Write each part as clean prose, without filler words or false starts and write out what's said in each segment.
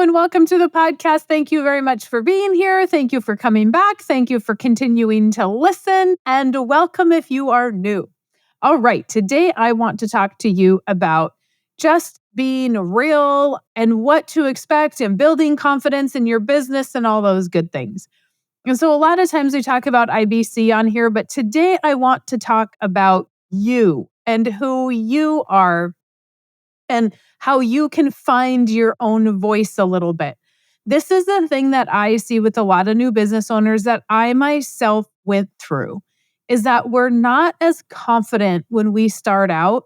and welcome to the podcast. Thank you very much for being here. Thank you for coming back. Thank you for continuing to listen, and welcome if you are new. All right, today I want to talk to you about just being real and what to expect and building confidence in your business and all those good things. And so a lot of times we talk about IBC on here, but today I want to talk about you and who you are and how you can find your own voice a little bit. This is the thing that I see with a lot of new business owners that I myself went through, is that we're not as confident when we start out,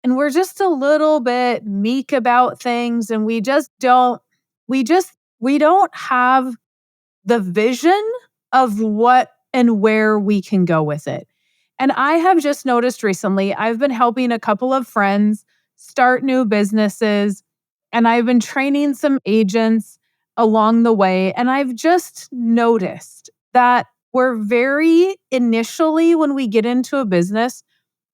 and we're just a little bit meek about things, and we don't have the vision of what and where we can go with it. And I have just noticed recently, I've been helping a couple of friends start new businesses, and I've been training some agents along the way. And I've just noticed that initially, when we get into a business,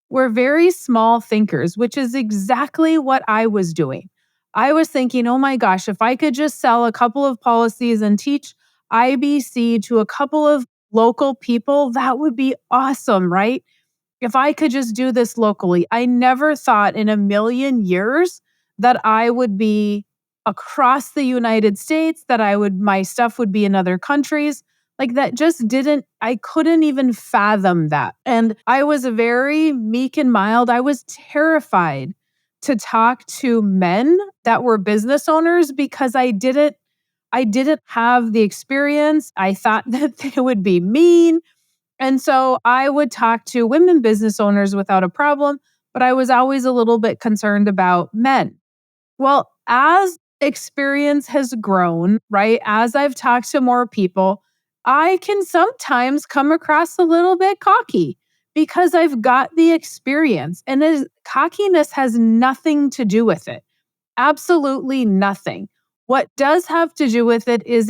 we're very small thinkers, which is exactly what I was doing. I was thinking, oh my gosh, if I could just sell a couple of policies and teach IBC to a couple of local people, that would be awesome, right? If I could just do this locally. I never thought in a million years that I would be across the United States, that my stuff would be in other countries. Like that just I couldn't even fathom that. And I was very meek and mild. I was terrified to talk to men that were business owners because I didn't have the experience. I thought that they would be mean. And so I would talk to women business owners without a problem, but I was always a little bit concerned about men. Well, as experience has grown, right, as I've talked to more people, I can sometimes come across a little bit cocky because I've got the experience. And cockiness has nothing to do with it. Absolutely nothing. What does have to do with it is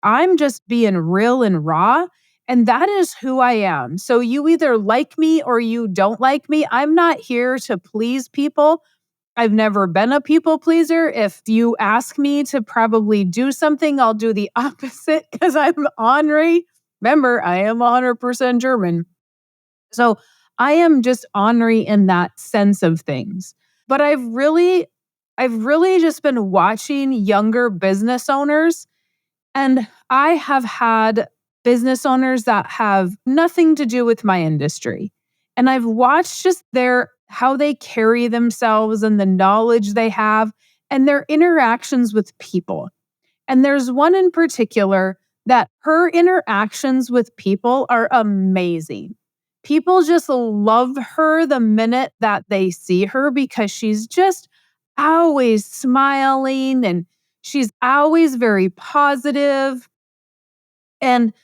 I'm just being real and raw. And that is who I am. So you either like me or you don't like me. I'm not here to please people. I've never been a people pleaser. If you ask me to probably do something, I'll do the opposite because I'm ornery. Remember, I am 100% German. So I am just ornery in that sense of things. But I've really just been watching younger business owners, and I have had business owners that have nothing to do with my industry. And I've watched just how they carry themselves and the knowledge they have and their interactions with people. And there's one in particular that her interactions with people are amazing. People just love her the minute that they see her because she's just always smiling and she's always very positive. And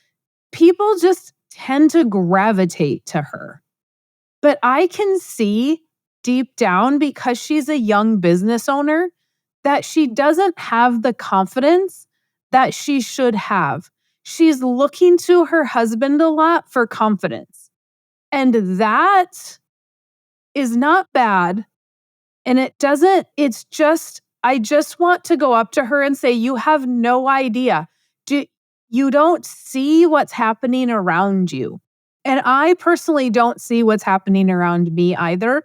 people just tend to gravitate to her. But I can see deep down, because she's a young business owner, that she doesn't have the confidence that she should have. She's looking to her husband a lot for confidence. And that is not bad. And I just want to go up to her and say, you have no idea. You don't see what's happening around you. And I personally don't see what's happening around me either.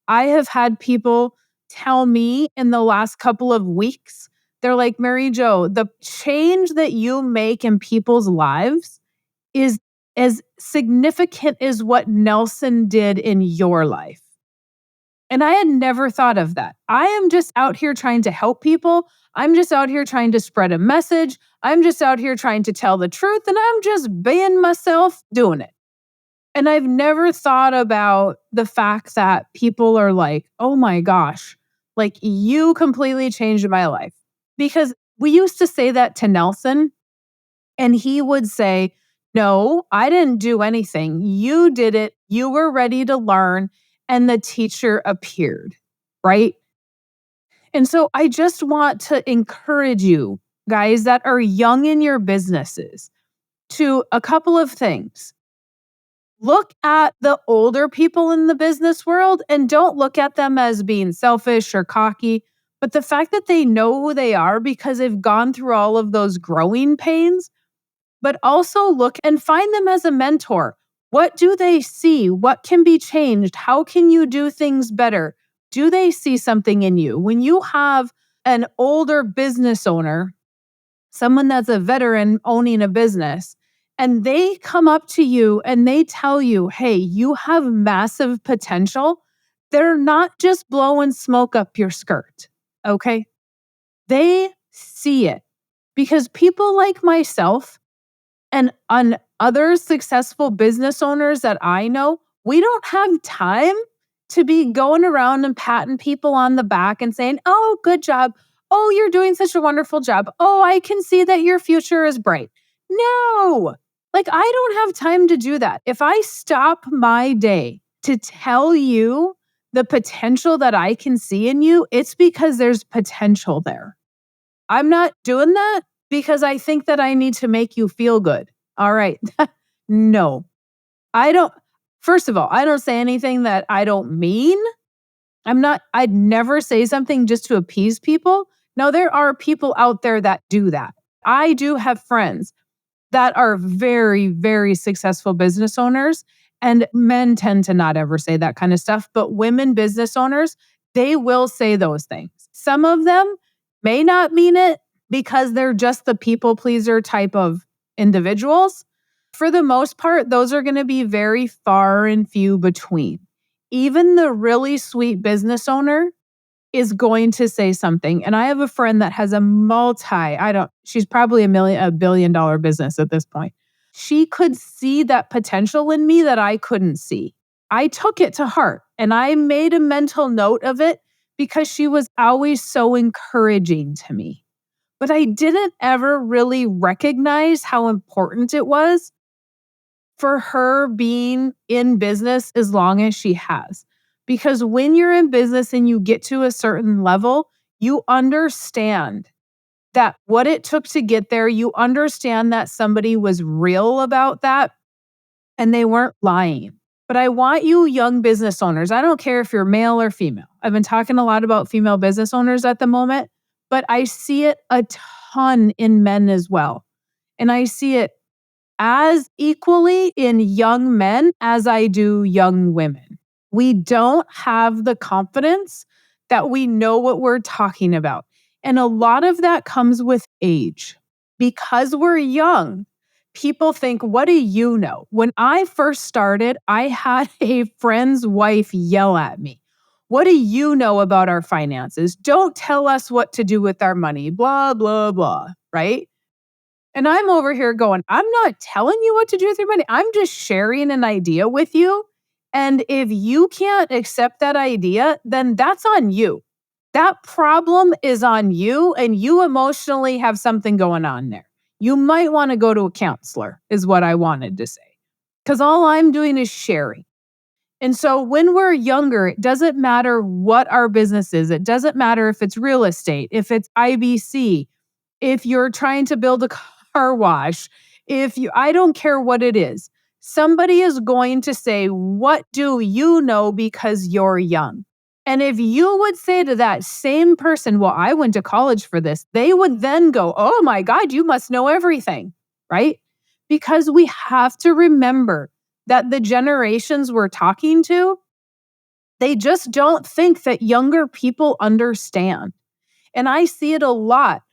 I have had people tell me in the last couple of weeks, they're like, Mary Jo, the change that you make in people's lives is as significant as what Nelson did in your life. And I had never thought of that. I am just out here trying to help people. I'm just out here trying to spread a message. I'm just out here trying to tell the truth, and I'm just being myself doing it. And I've never thought about the fact that people are like, oh my gosh, like you completely changed my life. Because we used to say that to Nelson, and he would say, no, I didn't do anything. You did it. You were ready to learn. And the teacher appeared, right? And so I just want to encourage you guys that are young in your businesses to a couple of things. Look at the older people in the business world and don't look at them as being selfish or cocky. But the fact that they know who they are because they've gone through all of those growing pains, but also look and find them as a mentor. What do they see? What can be changed? How can you do things better? Do they see something in you? When you have an older business owner, someone that's a veteran owning a business, and they come up to you and they tell you, hey, you have massive potential, they're not just blowing smoke up your skirt. Okay. They see it because people like myself and other successful business owners that I know, we don't have time to be going around and patting people on the back and saying, "Oh, good job. Oh, you're doing such a wonderful job. Oh, I can see that your future is bright." No. Like I don't have time to do that. If I stop my day to tell you the potential that I can see in you, it's because there's potential there. I'm not doing that because I think that I need to make you feel good. All right. No, I don't. First of all, I don't say anything that I don't mean. I'd never say something just to appease people. No, there are people out there that do that. I do have friends that are very, very successful business owners. And men tend to not ever say that kind of stuff. But women business owners, they will say those things. Some of them may not mean it because they're just the people pleaser type of individuals. For the most part, those are going to be very far and few between. Even the really sweet business owner is going to say something. And I have a friend that has she's probably $1 billion business at this point. She could see that potential in me that I couldn't see. I took it to heart and I made a mental note of it because she was always so encouraging to me. But I didn't ever really recognize how important it was for her being in business as long as she has. Because when you're in business and you get to a certain level, you understand that what it took to get there, you understand that somebody was real about that and they weren't lying. But I want you young business owners, I don't care if you're male or female. I've been talking a lot about female business owners at the moment, but I see it a ton in men as well. And I see it as equally in young men as I do young women. We don't have the confidence that we know what we're talking about. And a lot of that comes with age. Because we're young, people think, what do you know? When I first started, I had a friend's wife yell at me. What do you know about our finances? Don't tell us what to do with our money, blah, blah, blah, right? And I'm over here going, I'm not telling you what to do with your money. I'm just sharing an idea with you. And if you can't accept that idea, then that's on you. That problem is on you, and you emotionally have something going on there. You might want to go to a counselor, is what I wanted to say. Because all I'm doing is sharing. And so when we're younger, it doesn't matter what our business is. It doesn't matter if it's real estate, if it's IBC, if you're trying to build a car wash, I don't care what it is. Somebody is going to say, what do you know because you're young? And if you would say to that same person, well, I went to college for this, they would then go, oh my God, you must know everything, right? Because we have to remember that the generations we're talking to, they just don't think that younger people understand. And I see it a lot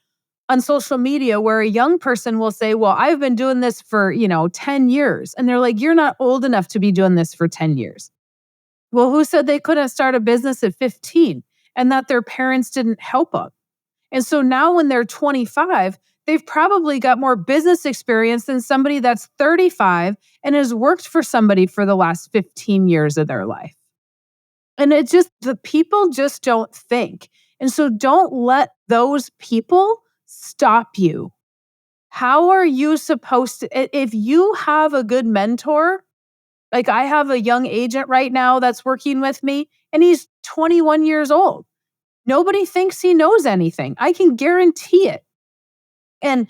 on social media where a young person will say, well, I've been doing this for, 10 years. And they're like, you're not old enough to be doing this for 10 years. Well, who said they couldn't start a business at 15 and that their parents didn't help them? And so now when they're 25, they've probably got more business experience than somebody that's 35 and has worked for somebody for the last 15 years of their life. And the people just don't think. And so don't let those people stop you. How are you supposed to, if you have a good mentor, like I have a young agent right now that's working with me and he's 21 years old. Nobody thinks he knows anything. I can guarantee it. And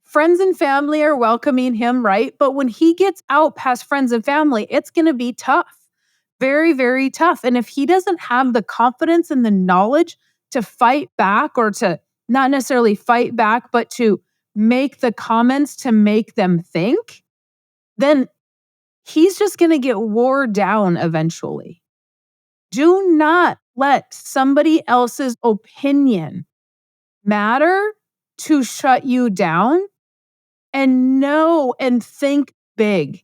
friends and family are welcoming him, right? But when he gets out past friends and family, it's going to be tough. Very, very tough. And if he doesn't have the confidence and the knowledge to fight back, or to not necessarily fight back, but to make the comments to make them think, then he's just going to get wore down eventually. Do not let somebody else's opinion matter to shut you down, and know and think big.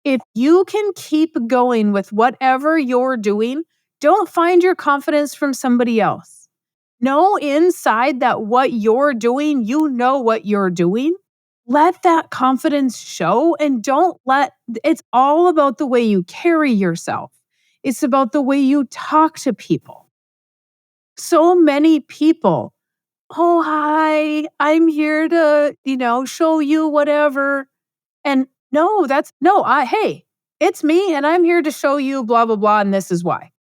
If you can keep going with whatever you're doing, don't find your confidence from somebody else. Know inside that what you're doing, you know what you're doing. Let that confidence show, and don't let it's all about the way you carry yourself. It's about the way you talk to people. So many people, oh, hi, I'm here to, show you whatever. And no, hey, it's me and I'm here to show you blah, blah, blah. And this is why.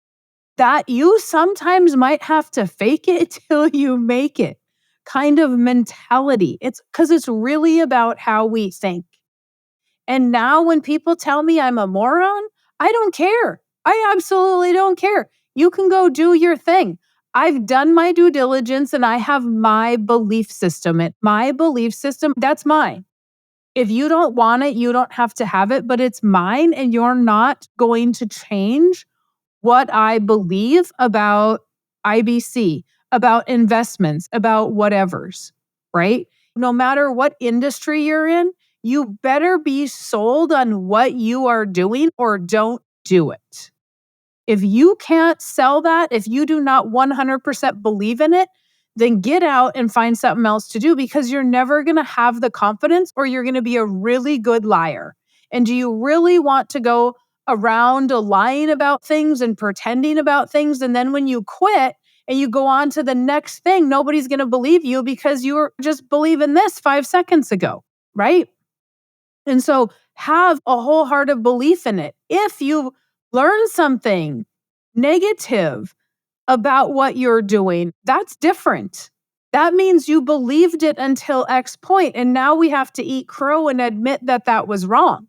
That you sometimes might have to fake it till you make it kind of mentality. It's because it's really about how we think. And now when people tell me I'm a moron, I don't care. I absolutely don't care. You can go do your thing. I've done my due diligence and I have my belief system. My belief system, that's mine. If you don't want it, you don't have to have it, but it's mine, and you're not going to change what I believe about IBC, about investments, about whatevers, right? No matter what industry you're in, you better be sold on what you are doing, or don't do it. If you can't sell that, if you do not 100% believe in it, then get out and find something else to do, because you're never going to have the confidence, or you're going to be a really good liar. And do you really want to go around lying about things and pretending about things? And then when you quit and you go on to the next thing, nobody's going to believe you because you were just believing this 5 seconds ago, right? And so have a wholehearted belief in it. If you learn something negative about what you're doing, that's different. That means you believed it until X point, and now we have to eat crow and admit that that was wrong.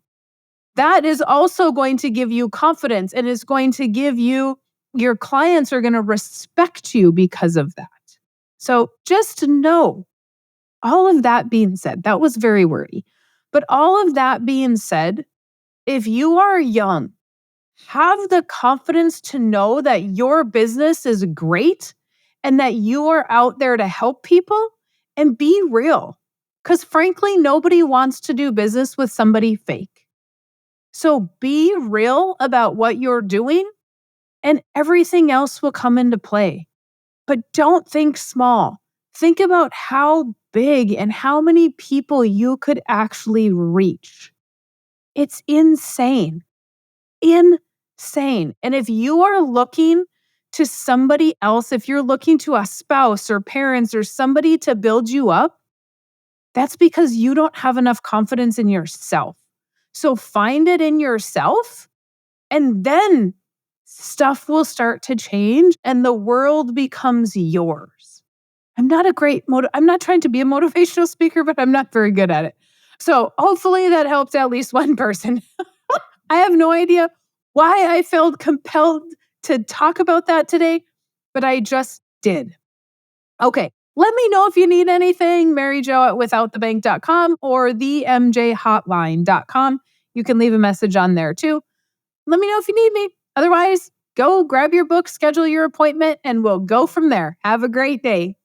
That is also going to give you confidence, and is going to give you, your clients are going to respect you because of that. So just know, all of that being said, that was very wordy, but all of that being said, if you are young, have the confidence to know that your business is great and that you are out there to help people, and be real. Because frankly, nobody wants to do business with somebody fake. So be real about what you're doing, and everything else will come into play. But don't think small. Think about how big and how many people you could actually reach. It's insane. Insane. And if you are looking to somebody else, if you're looking to a spouse or parents or somebody to build you up, that's because you don't have enough confidence in yourself. So find it in yourself, and then stuff will start to change and the world becomes yours. I'm not trying to be a motivational speaker, but I'm not very good at it. So hopefully that helps at least one person. I have no idea why I felt compelled to talk about that today, but I just did. Okay. Let me know if you need anything, MaryJo at withoutthebank.com or themjhotline.com. You can leave a message on there too. Let me know if you need me. Otherwise, go grab your book, schedule your appointment, and we'll go from there. Have a great day.